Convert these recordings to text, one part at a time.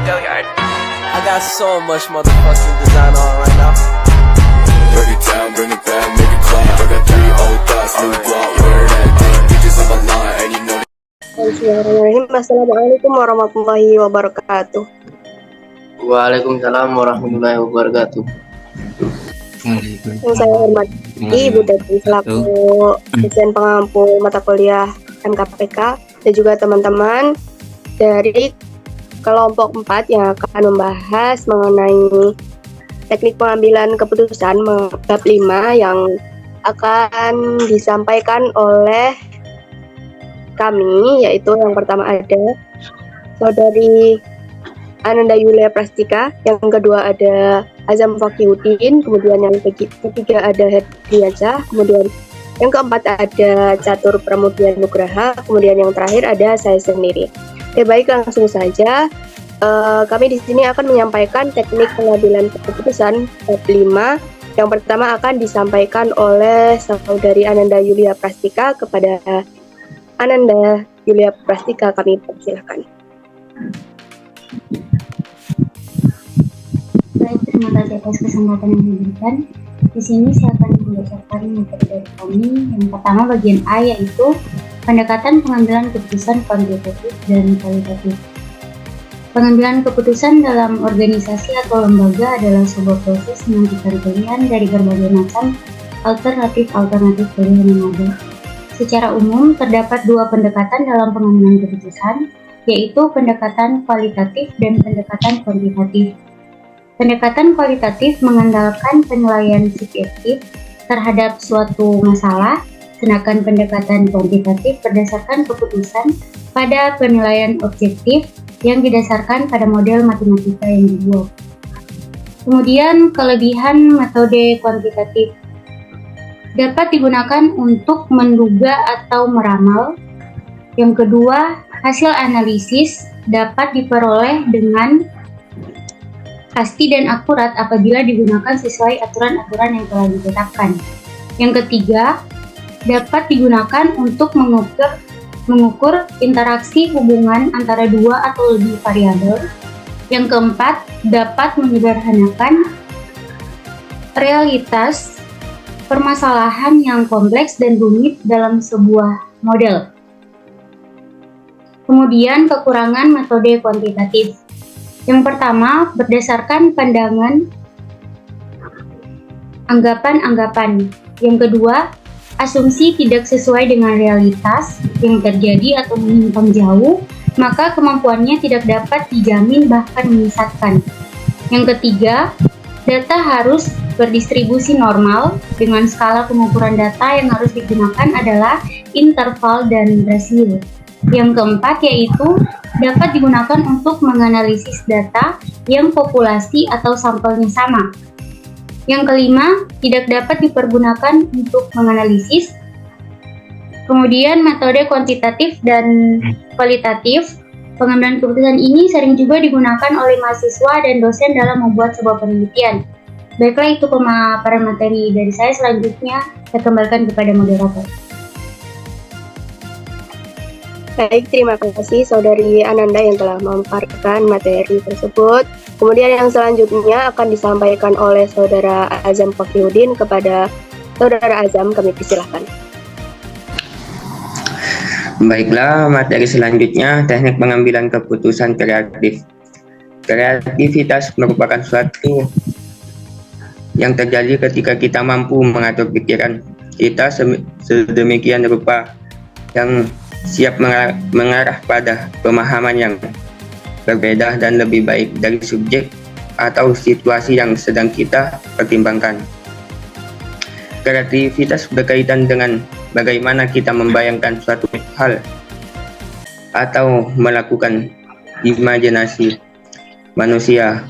I got so much motherfucking design on right now. Break it down, bring it back, make it clap. I got 3 old thoughts, new guap, where that thing. Bitches on my line, and you know. Bismillahirrahmanirrahim. Assalamualaikum warahmatullahi wabarakatuh. Waalaikumsalam warahmatullahi wabarakatuh. Yang saya hormati Ibu Teti selaku dosen pengampu mata kuliah MKPK dan juga teman-teman dari kelompok 4 yang akan membahas mengenai teknik pengambilan keputusan bab 5 yang akan disampaikan oleh kami, yaitu yang pertama ada Saudari Ananda Yulia Prastika, yang kedua ada Azam Fakihudin, kemudian yang ketiga ada Hedriansyah, kemudian yang keempat ada Catur Pramudia Nugraha, kemudian yang terakhir ada saya sendiri. Oke, baik, langsung saja. Kami di sini akan menyampaikan teknik pengambilan keputusan bab 5. Yang pertama akan disampaikan oleh Saudari Ananda Yulia Prastika. Kepada Ananda Yulia Prastika kami persilahkan. Baik, terima kasih atas kesempatan yang diberikan. Di sini saya akan membacakan materi dari kami. Yang pertama bagian A, yaitu pendekatan pengambilan keputusan kuantitatif dan kualitatif. Pengambilan keputusan dalam organisasi atau lembaga adalah sebuah proses menentukan pilihan dari berbagai macam alternatif pilihan yang ada. Secara umum, terdapat dua pendekatan dalam pengambilan keputusan, yaitu pendekatan kualitatif dan pendekatan kuantitatif. Pendekatan kualitatif mengandalkan penilaian subjektif terhadap suatu masalah, sedangkan pendekatan kuantitatif berdasarkan keputusan pada penilaian objektif yang didasarkan pada model matematika yang dibuat. Kemudian, kelebihan metode kuantitatif dapat digunakan untuk menduga atau meramal. Yang kedua, hasil analisis dapat diperoleh dengan pasti dan akurat apabila digunakan sesuai aturan-aturan yang telah ditetapkan. Yang ketiga, dapat digunakan untuk mengukur interaksi hubungan antara dua atau lebih variabel. Yang keempat, dapat menyederhanakan realitas permasalahan yang kompleks dan rumit dalam sebuah model. Kemudian, kekurangan metode kuantitatif. Yang pertama, berdasarkan pandangan anggapan-anggapan. Yang kedua, asumsi tidak sesuai dengan realitas yang terjadi atau menyimpang jauh, maka kemampuannya tidak dapat dijamin bahkan menyesatkan. Yang ketiga, data harus berdistribusi normal dengan skala pengukuran data yang harus digunakan adalah interval dan rasio. Yang keempat yaitu dapat digunakan untuk menganalisis data yang populasi atau sampelnya sama. Yang kelima, tidak dapat dipergunakan untuk menganalisis. Kemudian metode kuantitatif dan kualitatif. Pengambilan keputusan ini sering juga digunakan oleh mahasiswa dan dosen dalam membuat sebuah penelitian. Baiklah, itu pemaparan materi dari saya. Selanjutnya, saya kembalikan kepada moderator. Baik, terima kasih Saudari Ananda yang telah memaparkan materi tersebut. Kemudian yang selanjutnya akan disampaikan oleh Saudara Azam Fakihudin. Kepada Saudara Azam kami persilahkan. Baiklah, materi selanjutnya teknik pengambilan keputusan kreatif. Kreativitas merupakan suatu yang terjadi ketika kita mampu mengatur pikiran kita sedemikian rupa yang siap mengarah pada pemahaman yang berbeda dan lebih baik dari subjek atau situasi yang sedang kita pertimbangkan. Kreativitas berkaitan dengan bagaimana kita membayangkan suatu hal atau melakukan imajinasi. Manusia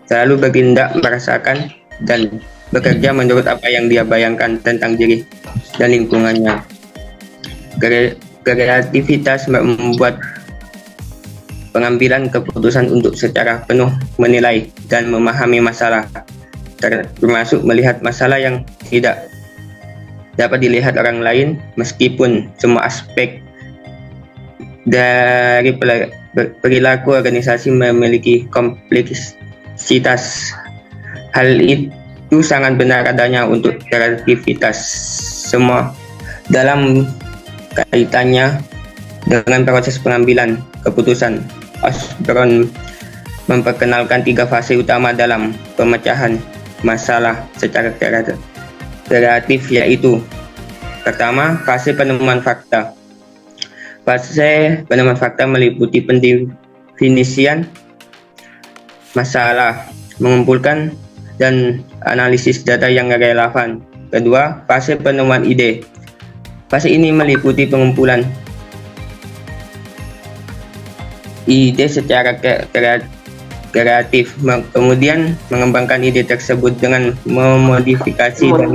selalu bertindak merasakan dan bekerja menurut apa yang dia bayangkan tentang diri dan lingkungannya. Kreativitas membuat pengambilan keputusan untuk secara penuh menilai dan memahami masalah, termasuk melihat masalah yang tidak dapat dilihat orang lain, meskipun semua aspek dari perilaku organisasi memiliki kompleksitas. Hal itu sangat benar adanya untuk kreativitas semua dalam kaitannya dengan proses pengambilan keputusan. Osborne memperkenalkan 3 fase utama dalam pemecahan masalah secara kreatif, yaitu pertama, fase penemuan fakta. Fase penemuan fakta meliputi pendefinisian masalah, mengumpulkan dan analisis data yang relevan. Kedua, fase penemuan ide. Fase ini meliputi pengumpulan ide secara kreatif, kemudian mengembangkan ide tersebut dengan memodifikasi dan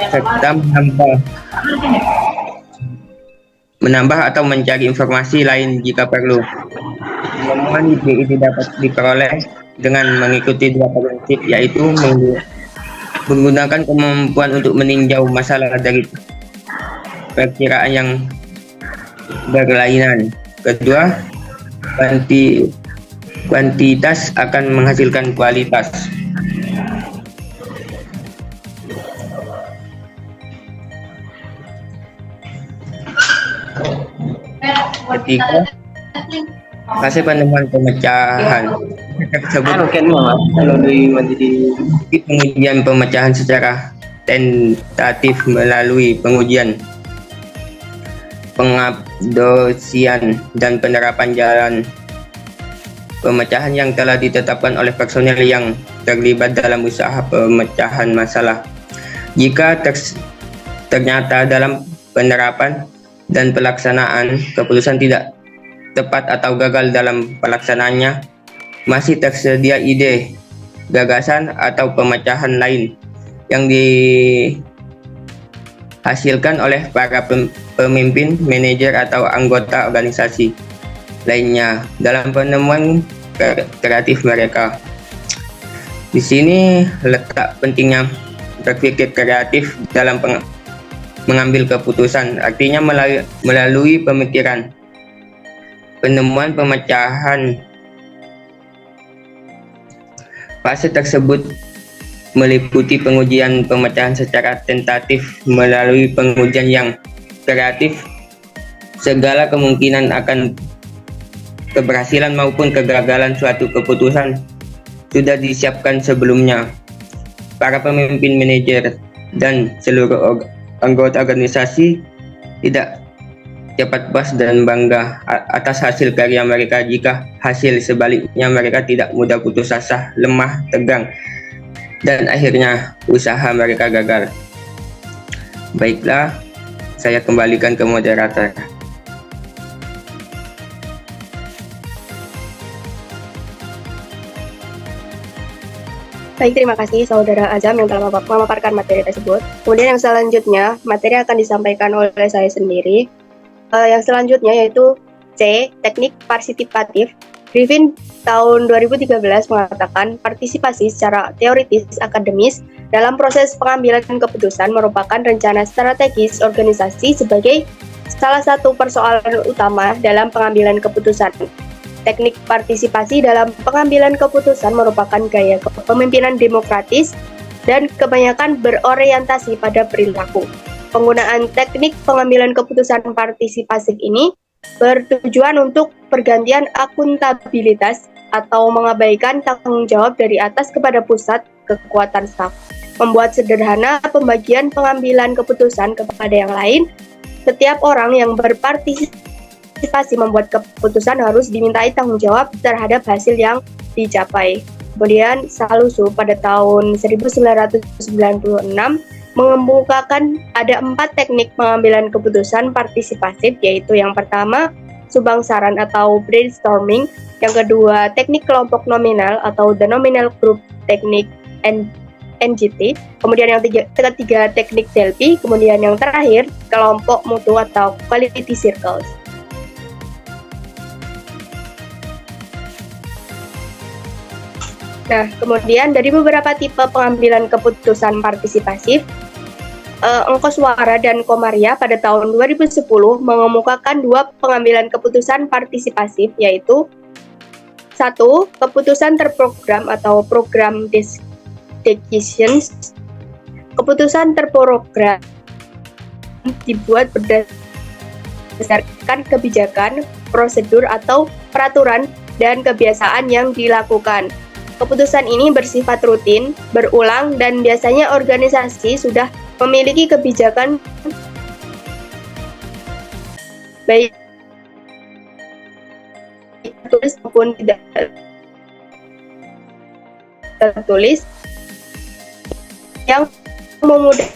serta menambah atau mencari informasi lain jika perlu. Penemuan ide dapat diperoleh dengan mengikuti 2 prinsip, yaitu menggunakan kemampuan untuk meninjau masalah dari perkiraan yang berlainan. Kedua, kuantitas akan menghasilkan kualitas. Ketiga, fase penemuan pemecahan tersebut pengujian pemecahan secara tentatif melalui pengujian, pengabdosian, dan penerapan jalan pemecahan yang telah ditetapkan oleh personel yang terlibat dalam usaha pemecahan masalah. Jika ternyata dalam penerapan dan pelaksanaan keputusan tidak tepat atau gagal dalam pelaksanaannya, masih tersedia ide, gagasan, atau pemecahan lain yang dihasilkan oleh para pemimpin, manajer, atau anggota organisasi lainnya dalam penemuan kreatif mereka. Di sini letak pentingnya berpikir kreatif dalam mengambil keputusan, artinya melalui pemikiran. Penemuan pemecahan fase tersebut meliputi pengujian pemecahan secara tentatif melalui pengujian yang kreatif. Segala kemungkinan akan keberhasilan maupun kegagalan suatu keputusan sudah disiapkan sebelumnya. Para pemimpin, manajer, dan seluruh anggota organisasi tidak cepat puas dan bangga atas hasil karya mereka jika hasil sebaliknya mereka tidak mudah putus asa, lemah, tegang, dan akhirnya usaha mereka gagal. Baiklah, saya kembalikan ke moderator. Baik, terima kasih Saudara Azam yang telah memaparkan materi tersebut. Kemudian yang selanjutnya, materi akan disampaikan oleh saya sendiri. Yang selanjutnya yaitu C, teknik partisipatif. Griffin tahun 2013 mengatakan partisipasi secara teoritis akademis dalam proses pengambilan keputusan merupakan rencana strategis organisasi sebagai salah satu persoalan utama dalam pengambilan keputusan. Teknik partisipasi dalam pengambilan keputusan merupakan gaya kepemimpinan demokratis dan kebanyakan berorientasi pada perilaku. Penggunaan teknik pengambilan keputusan partisipatif ini bertujuan untuk pergantian akuntabilitas atau mengabaikan tanggung jawab dari atas kepada pusat kekuatan staf, membuat sederhana pembagian pengambilan keputusan kepada yang lain. Setiap orang yang berpartisipasi membuat keputusan harus dimintai tanggung jawab terhadap hasil yang dicapai. Kemudian Salusu pada tahun 1996 mengemukakan ada 4 teknik pengambilan keputusan partisipatif, yaitu yang pertama subangsaran atau brainstorming, yang kedua teknik kelompok nominal atau the nominal group teknik NGT, kemudian yang ketiga teknik Delphi, kemudian yang terakhir kelompok mutu atau quality circles. Nah, kemudian dari beberapa tipe pengambilan keputusan partisipatif, Engkoswara dan Komaria pada tahun 2010 mengemukakan 2 pengambilan keputusan partisipasif, yaitu 1. Keputusan terprogram atau program decisions. Keputusan terprogram dibuat berdasarkan kebijakan, prosedur atau peraturan dan kebiasaan yang dilakukan. Keputusan ini bersifat rutin, berulang, dan biasanya organisasi sudah memiliki kebijakan baik tertulis maupun tidak tertulis yang memudahkan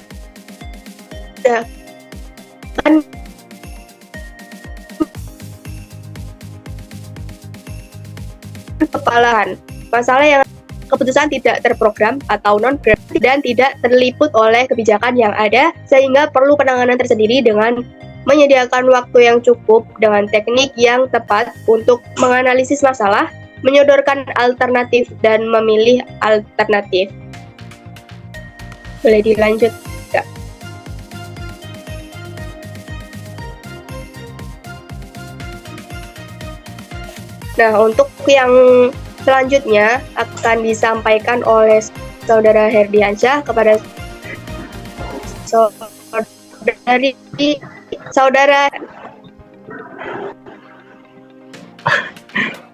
kepalahan. Masalah yang keputusan tidak terprogram atau non-program dan tidak terliput oleh kebijakan yang ada, sehingga perlu penanganan tersendiri dengan menyediakan waktu yang cukup dengan teknik yang tepat untuk menganalisis masalah, menyodorkan alternatif, dan memilih alternatif. Boleh dilanjut, Kak? Nah, untuk yang selanjutnya akan disampaikan oleh Saudara Herdiansyah kepada Saudara.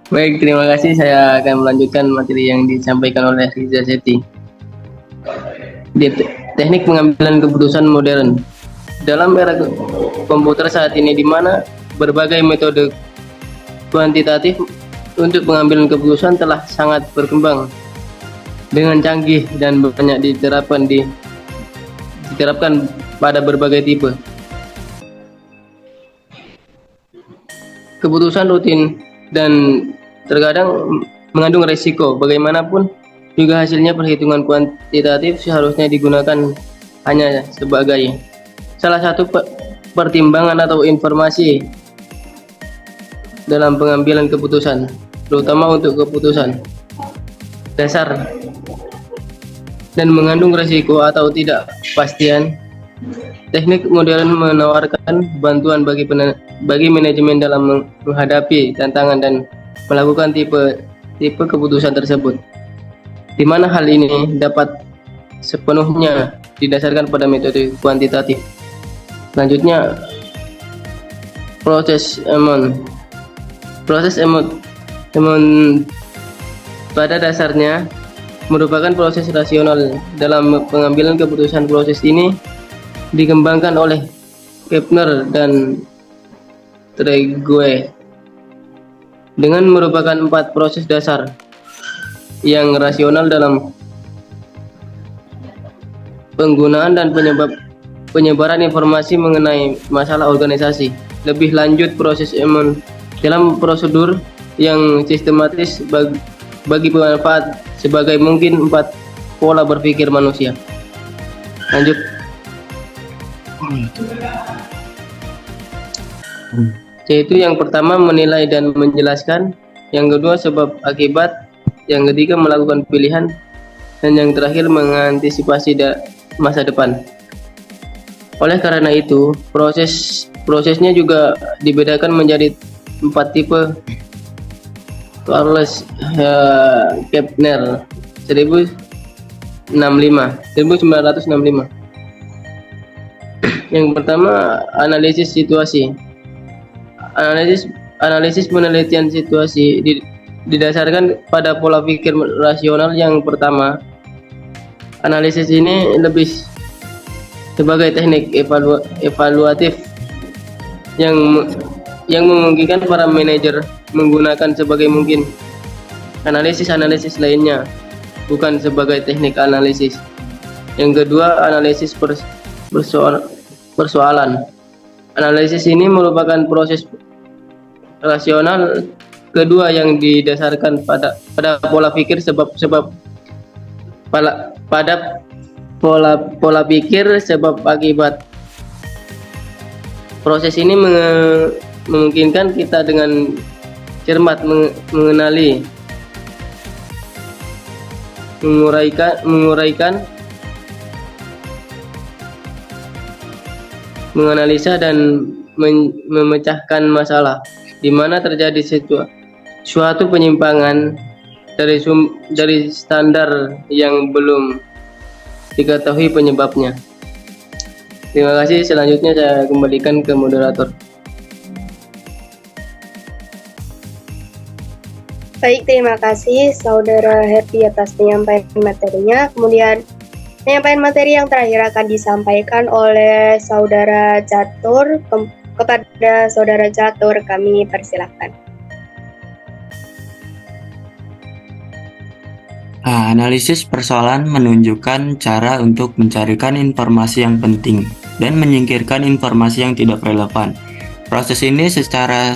Baik, terima kasih. Saya akan melanjutkan materi yang disampaikan oleh Riza Seti. Teknik pengambilan keputusan modern. Dalam era komputer saat ini, di mana berbagai metode kuantitatif untuk pengambilan keputusan telah sangat berkembang dengan canggih dan banyak diterapkan pada berbagai tipe. Keputusan rutin dan terkadang mengandung resiko. Bagaimanapun juga hasilnya perhitungan kuantitatif seharusnya digunakan hanya sebagai salah satu pertimbangan atau informasi dalam pengambilan keputusan, terutama untuk keputusan dasar dan mengandung resiko atau tidak pastian. Teknik modern menawarkan bantuan bagi manajemen dalam menghadapi tantangan dan melakukan tipe keputusan tersebut, di mana hal ini dapat sepenuhnya didasarkan pada metode kuantitatif. Selanjutnya, proses Emon pada dasarnya merupakan proses rasional dalam pengambilan keputusan. Proses ini dikembangkan oleh Kepner dan Tregue dengan merupakan 4 proses dasar yang rasional dalam penggunaan dan penyebaran informasi mengenai masalah organisasi. Lebih lanjut, proses Emon dalam prosedur yang sistematis bagi pemanfaat sebagai mungkin 4 pola berpikir manusia. Lanjut. Yaitu yang pertama menilai dan menjelaskan, yang kedua sebab akibat, yang ketiga melakukan pilihan, dan yang terakhir mengantisipasi masa depan. Oleh karena itu, prosesnya juga dibedakan menjadi 4 tipe. Charles Kepner 1965. Yang pertama, analisis situasi. Analisis penelitian situasi didasarkan pada pola pikir rasional. Yang pertama, analisis ini lebih sebagai teknik evaluatif yang memungkinkan para manajer menggunakan sebagai mungkin analisis lainnya, bukan sebagai teknik analisis. Yang kedua, analisis persoalan. Analisis ini merupakan proses rasional kedua yang didasarkan pada pola pikir pola pikir sebab akibat. Proses ini memungkinkan kita dengan cermat mengenali, menguraikan menganalisa dan memecahkan masalah di mana terjadi suatu penyimpangan dari standar yang belum diketahui penyebabnya. Terima kasih. Selanjutnya saya kembalikan ke moderator. Baik, terima kasih Saudara Herdi atas penyampaian materinya. Kemudian penyampaian materi yang terakhir akan disampaikan oleh Saudara Catur. Kepada Saudara Catur kami persilahkan. Analisis persoalan menunjukkan cara untuk mencarikan informasi yang penting dan menyingkirkan informasi yang tidak relevan. Proses ini secara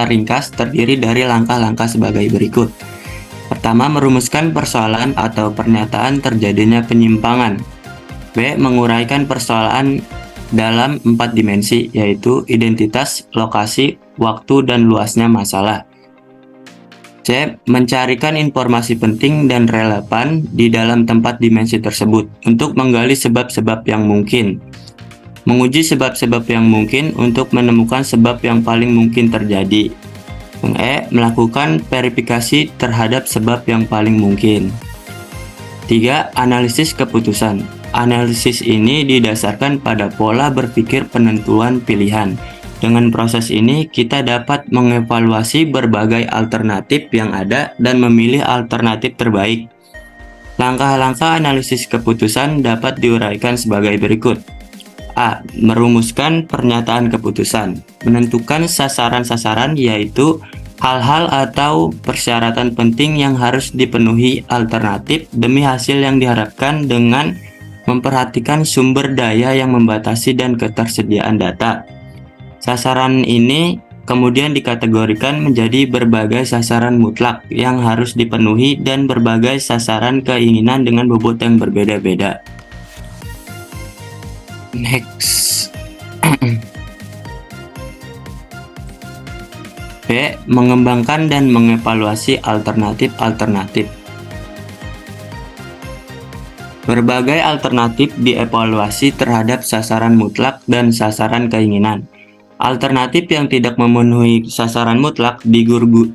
ringkas terdiri dari langkah-langkah sebagai berikut. Pertama, merumuskan persoalan atau pernyataan terjadinya penyimpangan. B. Menguraikan persoalan dalam 4 dimensi, yaitu identitas, lokasi, waktu, dan luasnya masalah. C. Mencarikan informasi penting dan relevan di dalam tempat dimensi tersebut untuk menggali sebab-sebab yang mungkin. Menguji sebab-sebab yang mungkin untuk menemukan sebab yang paling mungkin terjadi. E. Melakukan verifikasi terhadap sebab yang paling mungkin. 3. Analisis keputusan. Analisis ini didasarkan pada pola berpikir penentuan pilihan. Dengan proses ini, kita dapat mengevaluasi berbagai alternatif yang ada dan memilih alternatif terbaik. Langkah-langkah analisis keputusan dapat diuraikan sebagai berikut. A. Merumuskan pernyataan keputusan. Menentukan sasaran-sasaran, yaitu hal-hal atau persyaratan penting yang harus dipenuhi alternatif demi hasil yang diharapkan dengan memperhatikan sumber daya yang membatasi dan ketersediaan data. Sasaran ini kemudian dikategorikan menjadi berbagai sasaran mutlak yang harus dipenuhi dan berbagai sasaran keinginan dengan bobot yang berbeda-beda. Next. B. Mengembangkan dan mengevaluasi alternatif-alternatif. Berbagai alternatif dievaluasi terhadap sasaran mutlak dan sasaran keinginan. Alternatif yang tidak memenuhi sasaran mutlak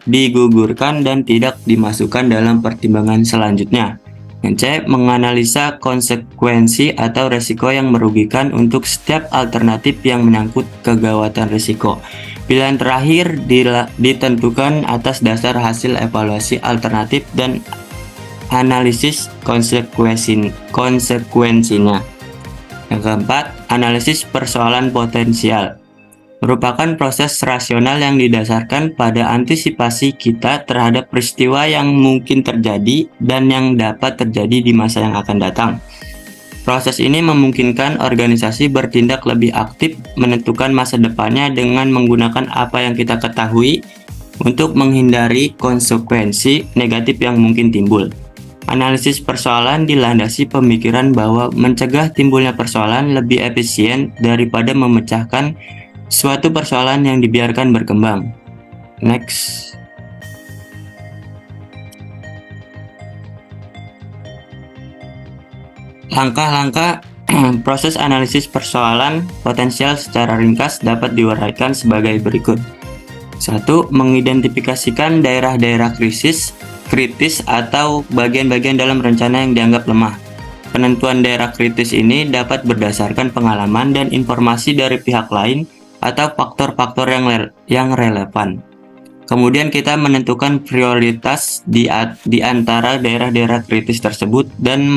digugurkan dan tidak dimasukkan dalam pertimbangan selanjutnya. Yang C. Menganalisa konsekuensi atau resiko yang merugikan untuk setiap alternatif yang menyangkut kegawatan resiko. Pilihan terakhir ditentukan atas dasar hasil evaluasi alternatif dan analisis konsekuensinya. Yang keempat, analisis persoalan potensial. Merupakan proses rasional yang didasarkan pada antisipasi kita terhadap peristiwa yang mungkin terjadi dan yang dapat terjadi di masa yang akan datang. Proses ini memungkinkan organisasi bertindak lebih aktif menentukan masa depannya dengan menggunakan apa yang kita ketahui untuk menghindari konsekuensi negatif yang mungkin timbul. Analisis persoalan dilandasi pemikiran bahwa mencegah timbulnya persoalan lebih efisien daripada memecahkan suatu persoalan yang dibiarkan berkembang. Next. Langkah-langkah proses analisis persoalan potensial secara ringkas dapat diuraikan sebagai berikut. 1. Mengidentifikasikan daerah-daerah kritis atau bagian-bagian dalam rencana yang dianggap lemah. Penentuan daerah kritis ini dapat berdasarkan pengalaman dan informasi dari pihak lain atau faktor-faktor yang relevan. Kemudian kita menentukan prioritas di antara daerah-daerah kritis tersebut dan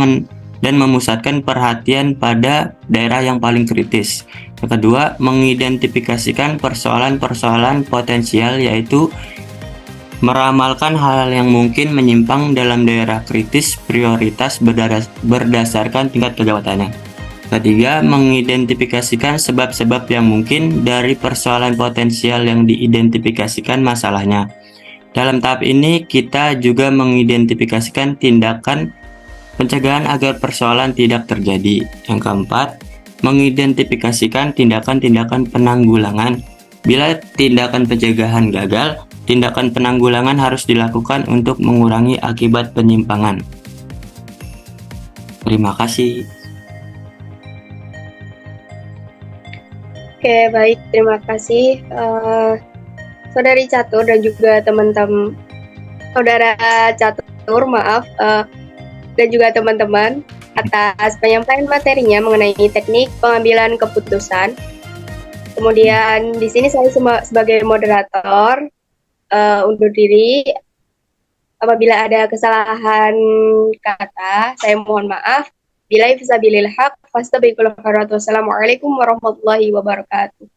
memusatkan perhatian pada daerah yang paling kritis. Yang kedua, mengidentifikasikan persoalan-persoalan potensial, yaitu meramalkan hal yang mungkin menyimpang dalam daerah kritis prioritas berdasarkan tingkat kegawatannya. Ketiga, mengidentifikasikan sebab-sebab yang mungkin dari persoalan potensial yang diidentifikasikan masalahnya. Dalam tahap ini, kita juga mengidentifikasikan tindakan pencegahan agar persoalan tidak terjadi. Yang keempat, mengidentifikasikan tindakan-tindakan penanggulangan. Bila tindakan pencegahan gagal, tindakan penanggulangan harus dilakukan untuk mengurangi akibat penyimpangan. Terima kasih. Oke, baik. Terima kasih Saudari Catur dan juga teman-teman Saudara Catur, maaf, dan juga teman-teman atas penyampaian materinya mengenai teknik pengambilan keputusan. Kemudian di sini saya sebagai moderator undur diri. Apabila ada kesalahan kata, saya mohon maaf. Billahi fisabilil haq, fastabiqul khairat. Wassalamualaikum warahmatullahi wabarakatuh.